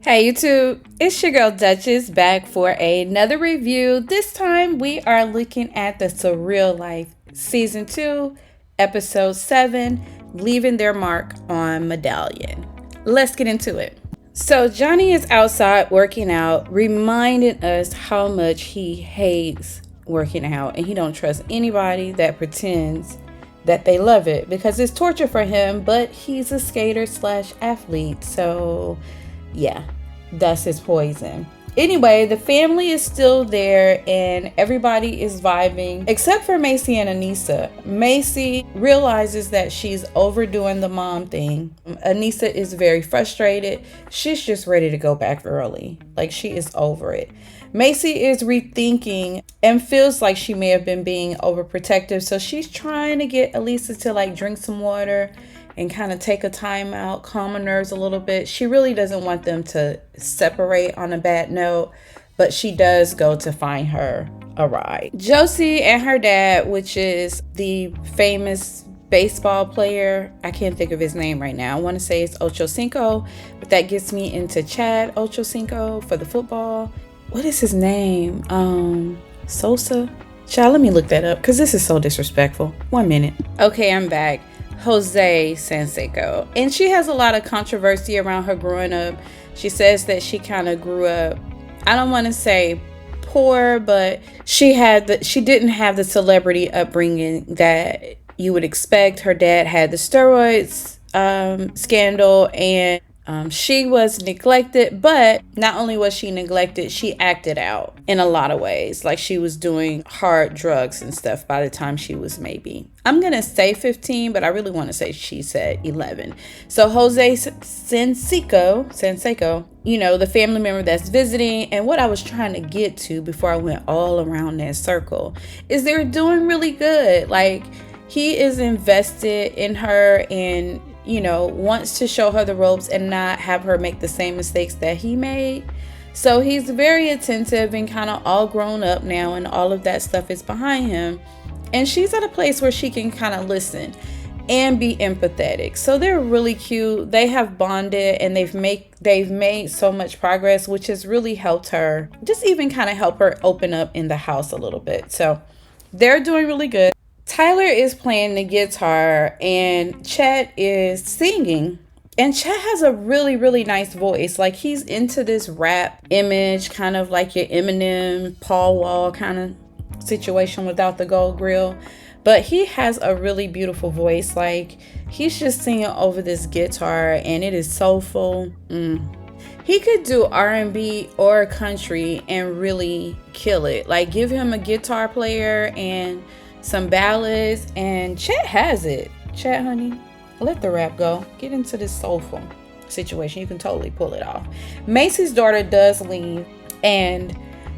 Hey YouTube, it's your girl Duchess back for another review. This time we are looking at the Surreal Life Season 2, Episode 7, Leaving Their Mark on Medellin. Let's get into it. So Johnny is outside working out, reminding us how much he hates working out, and he don't trust anybody that pretends that they love it because it's torture for him, but he's a skater slash athlete, so yeah, that's his poison. Anyway, the family is still there and everybody is vibing except for Macy and Anissa. Macy realizes that she's overdoing the mom thing. Anissa is very frustrated. She's just ready to go back early. Like, she is over it. Macy is rethinking and feels like she may have been being overprotective. So she's trying to get Elisa to like drink some water and kind of take a time out, calm her nerves a little bit. She really doesn't want them to separate on a bad note, but she does go to find her a ride. Josie and her dad, which is the famous baseball player, I can't think of his name right now. I want to say it's Ocho Cinco, but that gets me into Chad Ocho Cinco for the football. What is his name? Sosa? Child, let me look that up because this is so disrespectful. 1 minute. Okay, I'm back. Jose Sanseco, and she has a lot of controversy around her growing up. She says that she kind of grew up, I don't want to say poor, but she didn't have the celebrity upbringing that you would expect. Her dad had the steroids scandal, and she was neglected, but not only was she neglected, she acted out in a lot of ways. Like, she was doing hard drugs and stuff by the time she was maybe, I'm going to say 15, but I really want to say she said 11. So Jose Sanseco, you know, the family member that's visiting, and what I was trying to get to before I went all around that circle is they're doing really good. Like, he is invested in her and, you know, wants to show her the ropes and not have her make the same mistakes that he made. So he's very attentive and kind of all grown up now, and all of that stuff is behind him. And she's at a place where she can kind of listen and be empathetic. So they're really cute. They have bonded and they've made so much progress, which has really helped her, just even kind of help her open up in the house a little bit. So they're doing really good. Tyler is playing the guitar and Chet is singing. And Chet has a really, really nice voice. Like, he's into this rap image, kind of like your Eminem, Paul Wall kind of situation without the gold grill. But he has a really beautiful voice. Like, he's just singing over this guitar and it is soulful. He could do R&B or country and really kill it. Like, give him a guitar player and some ballads, and Chet has it. Chet, honey, let the rap go. Get into this soulful situation. You can totally pull it off. Macy's daughter does leave, and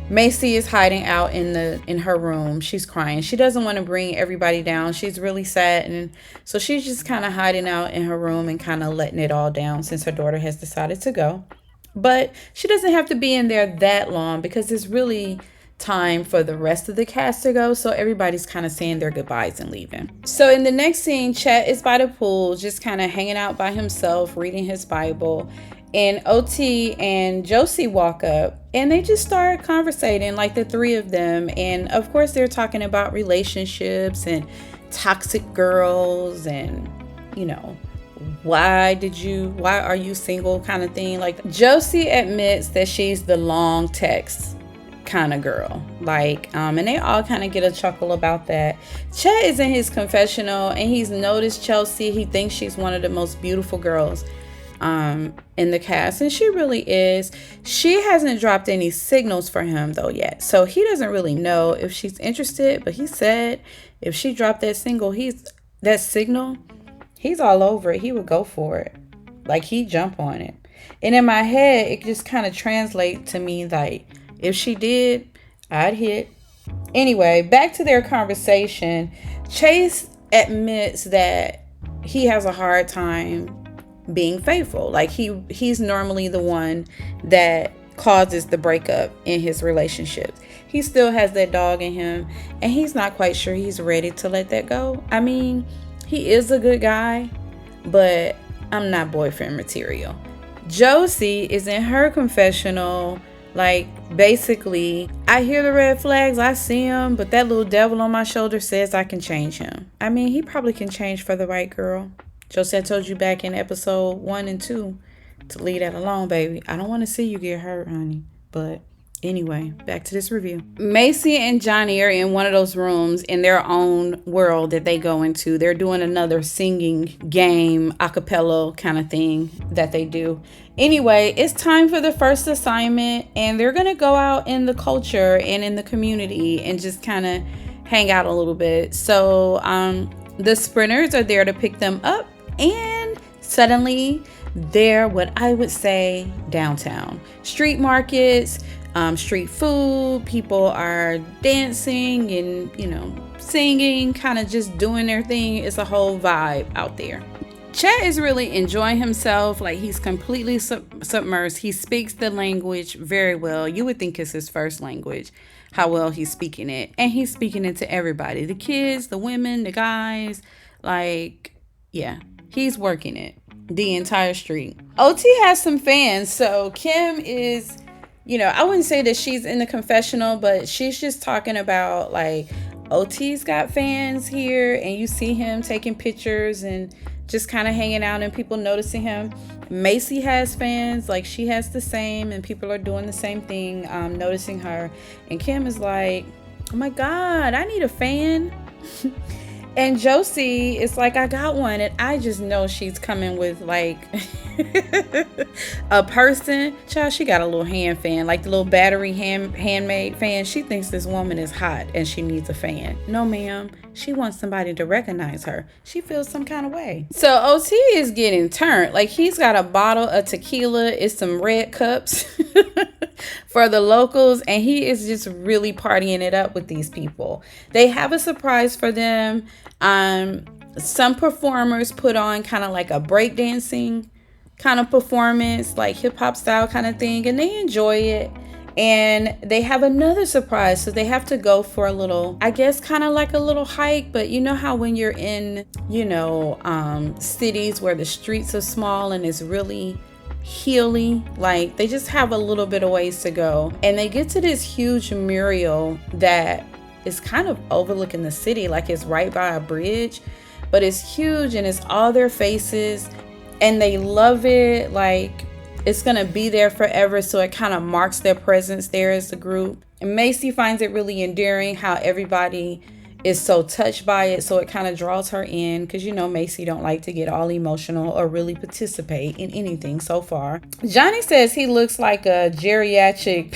Macy is hiding out in her room. She's crying. She doesn't want to bring everybody down. She's really sad, and so she's just kind of hiding out in her room and kind of letting it all down since her daughter has decided to go. But she doesn't have to be in there that long because it's really time for the rest of the cast to go, so everybody's kind of saying their goodbyes and leaving. So in the next scene, Chet is by the pool just kind of hanging out by himself, reading his Bible, and OT and Josie walk up and they just start conversating, like the three of them, and of course they're talking about relationships and toxic girls and, you know, why are you single kind of thing. Like, Josie admits that she's the long text kind of girl, like, and they all kind of get a chuckle about that. Chet is in his confessional and he's noticed Chelsea. He thinks she's one of the most beautiful girls in the cast, and she really is. She hasn't dropped any signals for him though yet, so he doesn't really know if she's interested, but he said if she dropped that signal, he's all over it. He would go for it. Like, he'd jump on it. And in my head, it just kind of translates to me like, if she did, I'd hit. Anyway, back to their conversation. Chase admits that he has a hard time being faithful. Like, he's normally the one that causes the breakup in his relationships. He still has that dog in him, and he's not quite sure he's ready to let that go. I mean, he is a good guy, but I'm not boyfriend material. Josie is in her confessional, like, basically, I hear the red flags, I see them, but that little devil on my shoulder says I can change him. I mean, he probably can change for the right girl. Josie, I told you back in episode 1 and 2 to leave that alone, baby. I don't want to see you get hurt, honey. But anyway, back to this review. Macy and Johnny are in one of those rooms in their own world that they go into. They're doing another singing game, a cappella kind of thing that they do. Anyway, it's time for the first assignment, and they're going to go out in the culture and in the community and just kind of hang out a little bit. So the sprinters are there to pick them up, and suddenly they're what I would say downtown. Street markets, street food, people are dancing and, singing, kind of just doing their thing. It's a whole vibe out there. Chet is really enjoying himself. Like, he's completely submersed. He speaks the language very well. You would think it's his first language, how well he's speaking it. And he's speaking it to everybody. The kids, the women, the guys. Like, yeah, he's working it. The entire street. OT has some fans. So Kim is, I wouldn't say that she's in the confessional, but she's just talking about, like, OT's got fans here, and you see him taking pictures and just kind of hanging out and people noticing him. Macy has fans, like, she has the same, and people are doing the same thing, noticing her. And Kim is like, oh my God, I need a fan. And Josie is like, I got one. And I just know she's coming with, like, a person. Child, she got a little hand fan, like the little battery handmade fan. She thinks this woman is hot and she needs a fan. No, ma'am. She wants somebody to recognize her. She feels some kind of way. So OT is getting turned. Like, he's got a bottle of tequila. It's some red cups for the locals. And he is just really partying it up with these people. They have a surprise for them. Some performers put on kind of like a breakdancing kind of performance, like hip hop style kind of thing. And they enjoy it. And they have another surprise. So they have to go for a little, I guess, kind of like a little hike. But you know how when you're in, cities where the streets are small and it's really hilly, like, they just have a little bit of ways to go. And they get to this huge mural that is kind of overlooking the city. Like, it's right by a bridge, but it's huge and it's all their faces. And they love it. Like, it's going to be there forever. So it kind of marks their presence there as a group. And Macy finds it really endearing how everybody is so touched by it. So it kind of draws her in, because, Macy don't like to get all emotional or really participate in anything so far. Johnny says he looks like a geriatric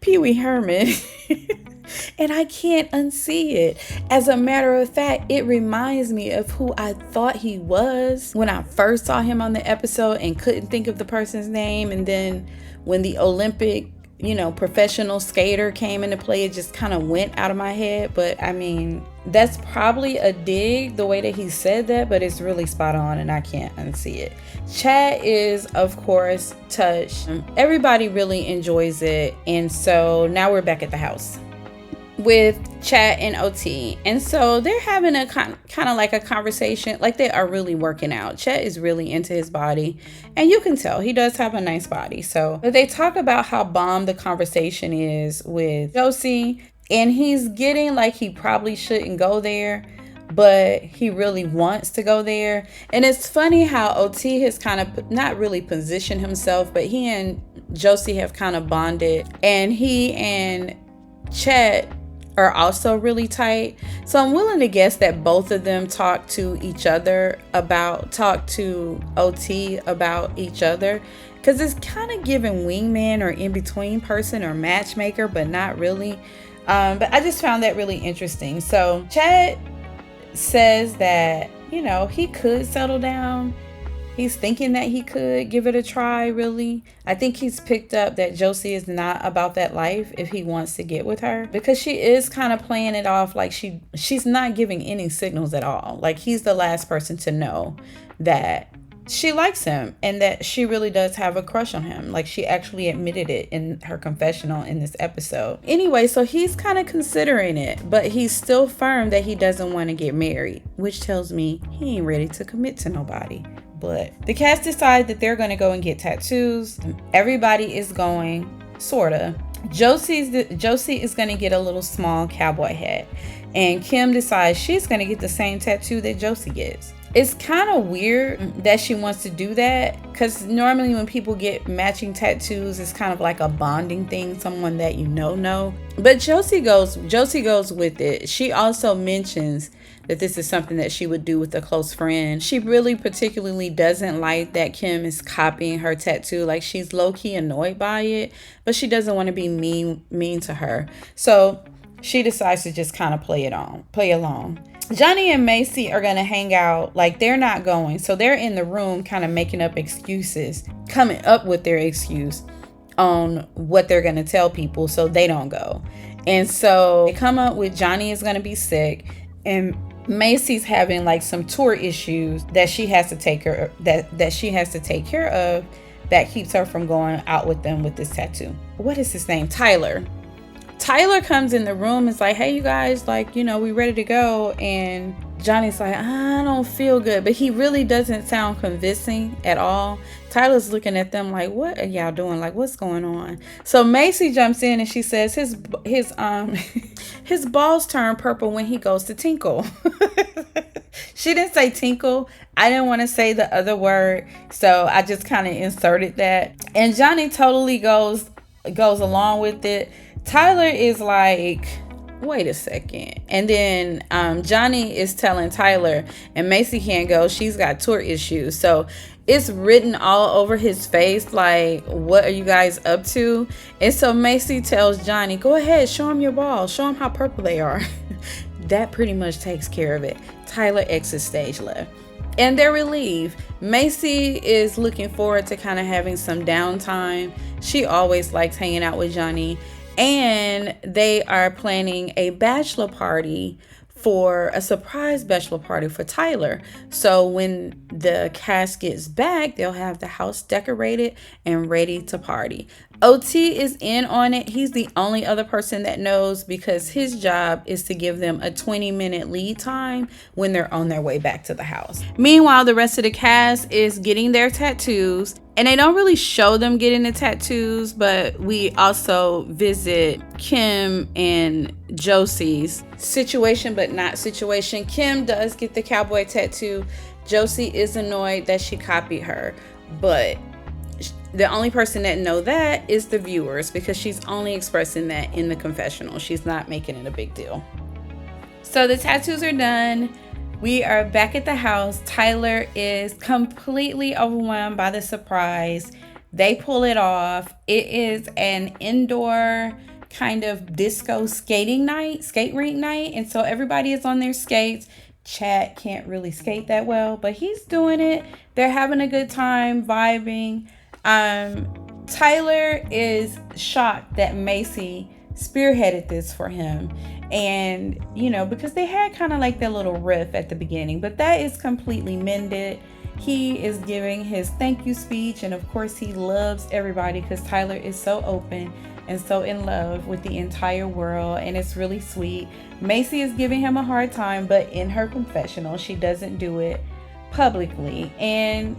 Pee-wee Herman. And I can't unsee it. As a matter of fact, it reminds me of who I thought he was when I first saw him on the episode and couldn't think of the person's name. And then when the Olympic, professional skater came into play, it just kind of went out of my head. But I mean, that's probably a dig, the way that he said that, but it's really spot on and I can't unsee it. Chat is, of course, touched. Everybody really enjoys it. And so now we're back at the house with Chat and OT. And so they're having a kind of like a conversation, like they are really working out. Chet is really into his body, and you can tell he does have a nice body. So, but they talk about how bomb the conversation is with Josie, and he's getting like he probably shouldn't go there, but he really wants to go there. And it's funny how OT has kind of not really positioned himself, but he and Josie have kind of bonded, and he and Chet are also really tight. So I'm willing to guess that both of them talk to OT about each other, because it's kind of giving wingman or in-between person or matchmaker, but not really. But I just found that really interesting. So Chet says that, he could settle down. He's thinking that he could give it a try, really. I think he's picked up that Josie is not about that life if he wants to get with her, because she is kind of playing it off like she's not giving any signals at all. Like, he's the last person to know that she likes him and that she really does have a crush on him. Like, she actually admitted it in her confessional in this episode. Anyway, so he's kind of considering it, but he's still firm that he doesn't want to get married, which tells me he ain't ready to commit to nobody. but the cast decide that they're going to go and get tattoos. Everybody is going, sorta. Josie is going to get a little small cowboy hat, and Kim decides she's going to get the same tattoo that Josie gets. It's kind of weird that she wants to do that, because normally when people get matching tattoos, it's kind of like a bonding thing, someone that you know. But Josie goes with it. She also mentions that this is something that she would do with a close friend. She really particularly doesn't like that Kim is copying her tattoo. Like, she's low-key annoyed by it, but she doesn't want to be mean to her. So she decides to just kind of play along. Johnny and Macy are going to hang out. Like, they're not going. So they're in the room kind of making up excuses, coming up with their excuse on what they're going to tell people so they don't go. And so they come up with Johnny is going to be sick, and Macy's having like some tour issues that she has to take care of that keeps her from going out with them with this tattoo. What is his name? Tyler comes in the room. It's like, hey, you guys, like, we ready to go. And Johnny's like, I don't feel good, but he really doesn't sound convincing at all. Tyler's looking at them like, what are y'all doing? Like, what's going on? So Macy jumps in and she says his balls turn purple when he goes to tinkle. She didn't say tinkle. I didn't want to say the other word, so I just kind of inserted that. And Johnny totally goes along with it. Tyler is like, wait a second. And then Johnny is telling Tyler, and Macy can't go. She's got tour issues. So it's written all over his face, like, what are you guys up to? And so Macy tells Johnny, go ahead, show him your balls. Show him how purple they are. That pretty much takes care of it. Tyler exits stage left. And they're relieved. Macy is looking forward to kind of having some downtime. She always likes hanging out with Johnny. And they are planning a surprise bachelor party for Tyler. So when the cast gets back, they'll have the house decorated and ready to party. OT is in on it. He's the only other person that knows, because his job is to give them a 20-minute lead time when they're on their way back to the house. Meanwhile, the rest of the cast is getting their tattoos. And they don't really show them getting the tattoos, but we also visit Kim and Josie's situation, but not situation. Kim does get the cowboy tattoo. Josie is annoyed that she copied her, but the only person that know that is the viewers, because she's only expressing that in the confessional. She's not making it a big deal. So the tattoos are done. We are back at the house. Tyler is completely overwhelmed by the surprise. They pull it off. It is an indoor kind of disco skate rink night. And so everybody is on their skates. Chet can't really skate that well, but he's doing it. They're having a good time, vibing. Tyler is shocked that Macy spearheaded this for him. And, because they had kind of like their little riff at the beginning, but that is completely mended. He is giving his thank you speech. And of course, he loves everybody because Tyler is so open and so in love with the entire world. And it's really sweet. Macy is giving him a hard time, but in her confessional, she doesn't do it publicly. And,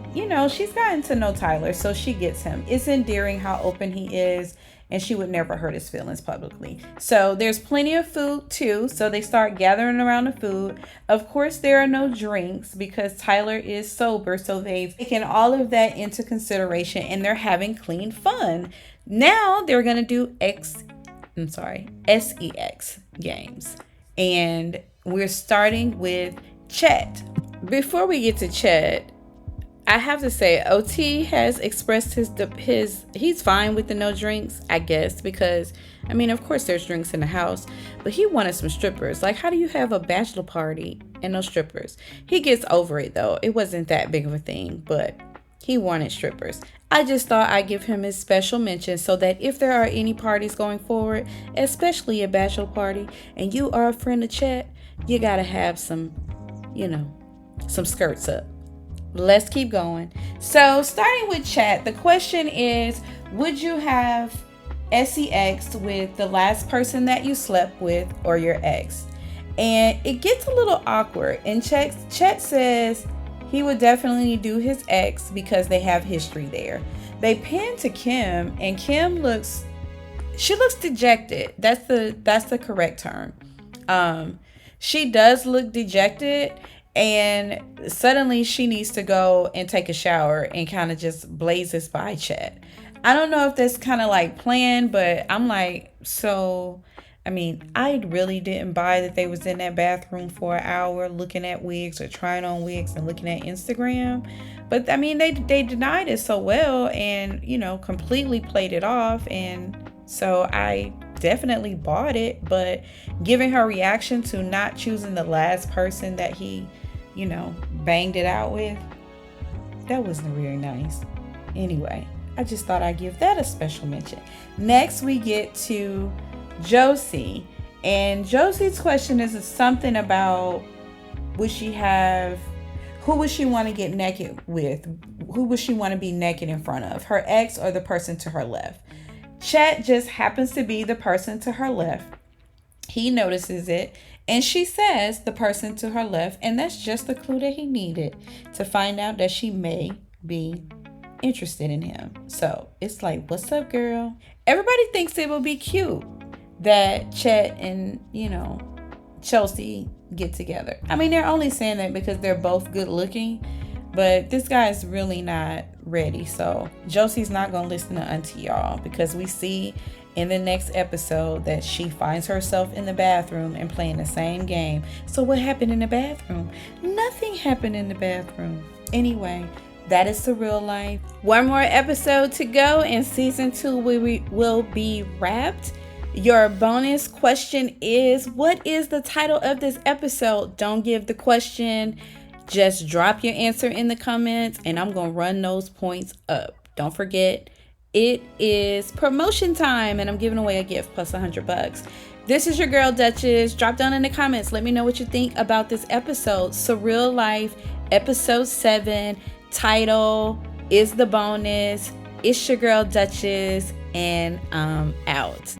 she's gotten to know Tyler, so she gets him. It's endearing how open he is. And she would never hurt his feelings publicly. So there's plenty of food too. So they start gathering around the food. Of course, there are no drinks because Tyler is sober. So they've taken all of that into consideration and they're having clean fun. Now they're going to do SEX games. And we're starting with Chet. Before we get to Chet, I have to say, OT has expressed he's fine with the no drinks, I guess, because, of course there's drinks in the house, but he wanted some strippers. Like, how do you have a bachelor party and no strippers? He gets over it, though. It wasn't that big of a thing, but he wanted strippers. I just thought I'd give him his special mention so that if there are any parties going forward, especially a bachelor party, and you are a friend of Chet, you gotta have some skirts up. Let's keep going. So starting with Chet, the question is, would you have sex with the last person that you slept with or your ex? And it gets a little awkward. And Chet says he would definitely do his ex because they have history there. They pan to Kim, and Kim looks dejected. That's the correct term. She does look dejected, and suddenly she needs to go and take a shower and kind of just blazes by Chet. I don't know if that's kind of like planned, but I'm like, so I mean, I really didn't buy that they was in that bathroom for an hour looking at wigs or trying on wigs and looking at Instagram. But I mean, they denied it so well, and completely played it off, and so I definitely bought it. But giving her reaction to not choosing the last person that he banged it out with, that wasn't very nice. Anyway, I just thought I'd give that a special mention. Next, we get to Josie. And Josie's question is something about, who would she want to get naked with? Who would she want to be naked in front of? Her ex or the person to her left? Chet just happens to be the person to her left. He notices it, and she says the person to her left, and that's just the clue that he needed to find out that she may be interested in him. So it's like, what's up, girl? Everybody thinks it will be cute that Chet and Chelsea get together. I mean, they're only saying that because they're both good looking, but this guy's really not ready. So Josie's not gonna listen to Auntie, y'all, because we see in the next episode that she finds herself in the bathroom and playing the same game. So what happened in the bathroom? Nothing happened in the bathroom. Anyway, that is The Real Life. One more episode to go, and season 2 will be wrapped. Your bonus question is, what is the title of this episode? Don't give the question. Just drop your answer in the comments, and I'm going to run those points up. Don't forget, it is promotion time, and I'm giving away a gift plus $100. This is your girl, Duchess. Drop down in the comments. Let me know what you think about this episode. Surreal Life, episode 7. Title is the bonus. It's your girl, Duchess, and I'm out.